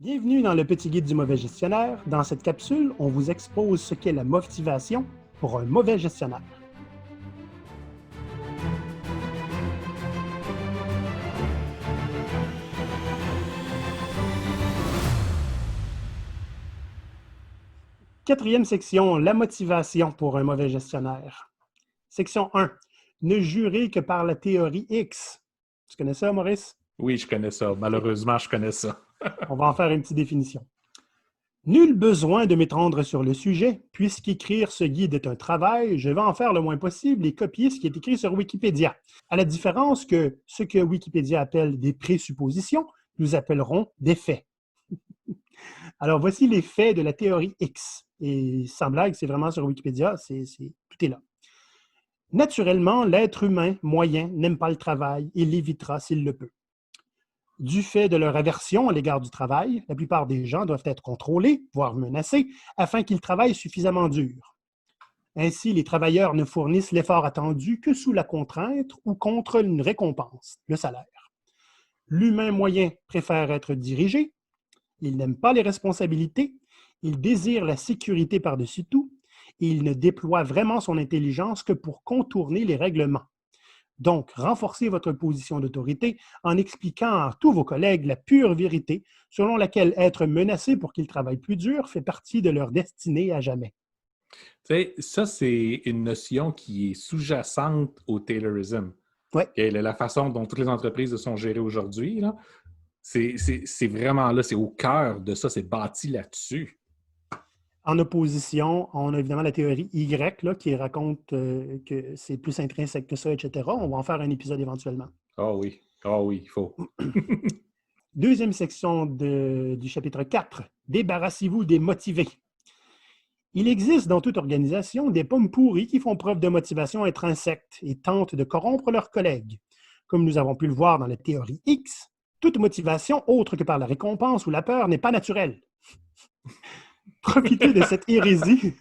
Bienvenue dans le petit guide du mauvais gestionnaire. Dans cette capsule, on vous expose ce qu'est la motivation pour un mauvais gestionnaire. Quatrième section, la motivation pour un mauvais gestionnaire. Section 1, ne jurer que par la théorie X. Tu connais ça, Maurice? Oui, je connais ça. Malheureusement, je connais ça. On va en faire une petite définition. Nul besoin de m'étendre sur le sujet, puisqu'écrire ce guide est un travail, je vais en faire le moins possible et copier ce qui est écrit sur Wikipédia. À la différence que ce que Wikipédia appelle des présuppositions, nous appellerons des faits. Alors, voici les faits de la théorie X. Et sans blague, c'est vraiment sur Wikipédia, tout est là. Naturellement, l'être humain moyen n'aime pas le travail et l'évitera s'il le peut. Du fait de leur aversion à l'égard du travail, la plupart des gens doivent être contrôlés, voire menacés, afin qu'ils travaillent suffisamment dur. Ainsi, les travailleurs ne fournissent l'effort attendu que sous la contrainte ou contre une récompense, le salaire. L'humain moyen préfère être dirigé, il n'aime pas les responsabilités, il désire la sécurité par-dessus tout, et il ne déploie vraiment son intelligence que pour contourner les règlements. Donc, renforcez votre position d'autorité en expliquant à tous vos collègues la pure vérité selon laquelle être menacé pour qu'ils travaillent plus dur fait partie de leur destinée à jamais. Tu sais, ça, c'est une notion qui est sous-jacente au Taylorism. Oui. Okay? La façon dont toutes les entreprises sont gérées aujourd'hui, c'est vraiment là, c'est au cœur de ça, c'est bâti là-dessus. En opposition, on a évidemment la théorie Y là, qui raconte que c'est plus intrinsèque que ça, etc. On va en faire un épisode éventuellement. Ah oui, il faut. Deuxième section du chapitre 4. Débarrassez-vous des motivés. Il existe dans toute organisation des pommes pourries qui font preuve de motivation intrinsèque et tentent de corrompre leurs collègues. Comme nous avons pu le voir dans la théorie X, toute motivation autre que par la récompense ou la peur n'est pas naturelle. Profitez de cette hérésie.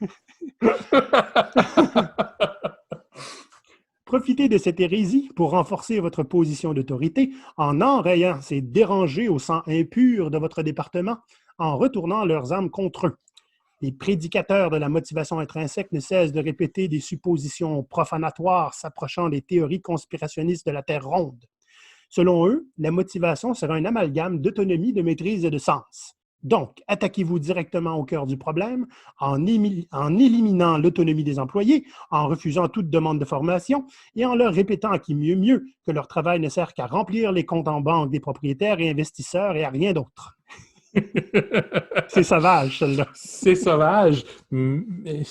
Profitez de cette hérésie pour renforcer votre position d'autorité en enrayant ces dérangés au sang impur de votre département, en retournant leurs armes contre eux. Les prédicateurs de la motivation intrinsèque ne cessent de répéter des suppositions profanatoires s'approchant des théories conspirationnistes de la Terre ronde. Selon eux, la motivation sera un amalgame d'autonomie, de maîtrise et de sens. Donc, attaquez-vous directement au cœur du problème en éliminant l'autonomie des employés, en refusant toute demande de formation et en leur répétant à qui mieux que leur travail ne sert qu'à remplir les comptes en banque des propriétaires et investisseurs et à rien d'autre. C'est sauvage, celle-là. C'est sauvage, mais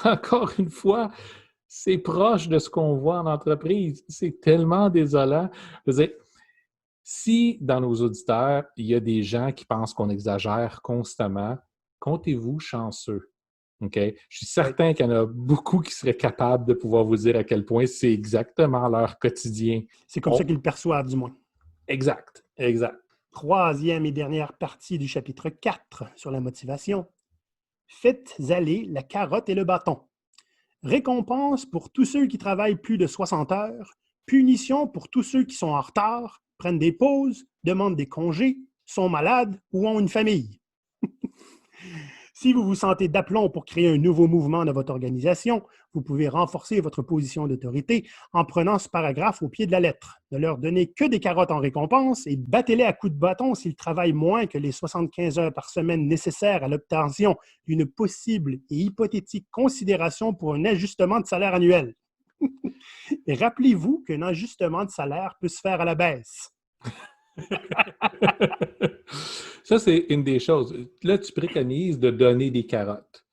encore une fois, c'est proche de ce qu'on voit en entreprise. C'est tellement désolant. Je veux dire, si dans nos auditeurs, il y a des gens qui pensent qu'on exagère constamment, comptez-vous chanceux. Okay? Je suis certain qu'il y en a beaucoup qui seraient capables de pouvoir vous dire à quel point c'est exactement leur quotidien. C'est comme ça qu'ils le perçoivent, du moins. Exact. Troisième et dernière partie du chapitre 4 sur la motivation. Faites aller la carotte et le bâton. Récompense pour tous ceux qui travaillent plus de 60 heures, punition pour tous ceux qui sont en retard, prennent des pauses, demandent des congés, sont malades ou ont une famille. Si vous vous sentez d'aplomb pour créer un nouveau mouvement dans votre organisation, vous pouvez renforcer votre position d'autorité en prenant ce paragraphe au pied de la lettre. Ne leur donnez que des carottes en récompense et battez-les à coups de bâton s'ils travaillent moins que les 75 heures par semaine nécessaires à l'obtention d'une possible et hypothétique considération pour un ajustement de salaire annuel. Et rappelez-vous qu'un ajustement de salaire peut se faire à la baisse. Ça, c'est une des choses. Là, tu préconises de donner des carottes.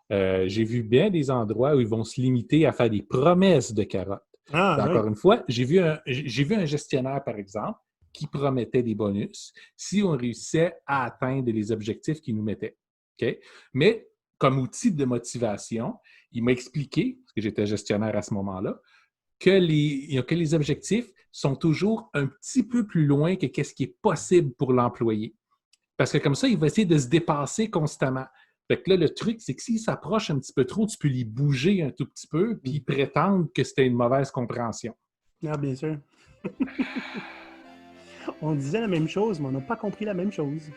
J'ai vu bien des endroits où ils vont se limiter à faire des promesses de carottes. Encore une fois, j'ai vu un gestionnaire, par exemple, qui promettait des bonus si on réussissait à atteindre les objectifs qu'il nous mettait. Okay? Mais comme outil de motivation, il m'a expliqué, parce que j'étais gestionnaire à ce moment-là, que les objectifs sont toujours un petit peu plus loin que ce qui est possible pour l'employé. Parce que comme ça, il va essayer de se dépasser constamment. Fait que là, le truc, c'est que s'il s'approche un petit peu trop, tu peux les bouger un tout petit peu puis prétendre que c'était une mauvaise compréhension. Ah, bien sûr. On disait la même chose, mais on n'a pas compris la même chose.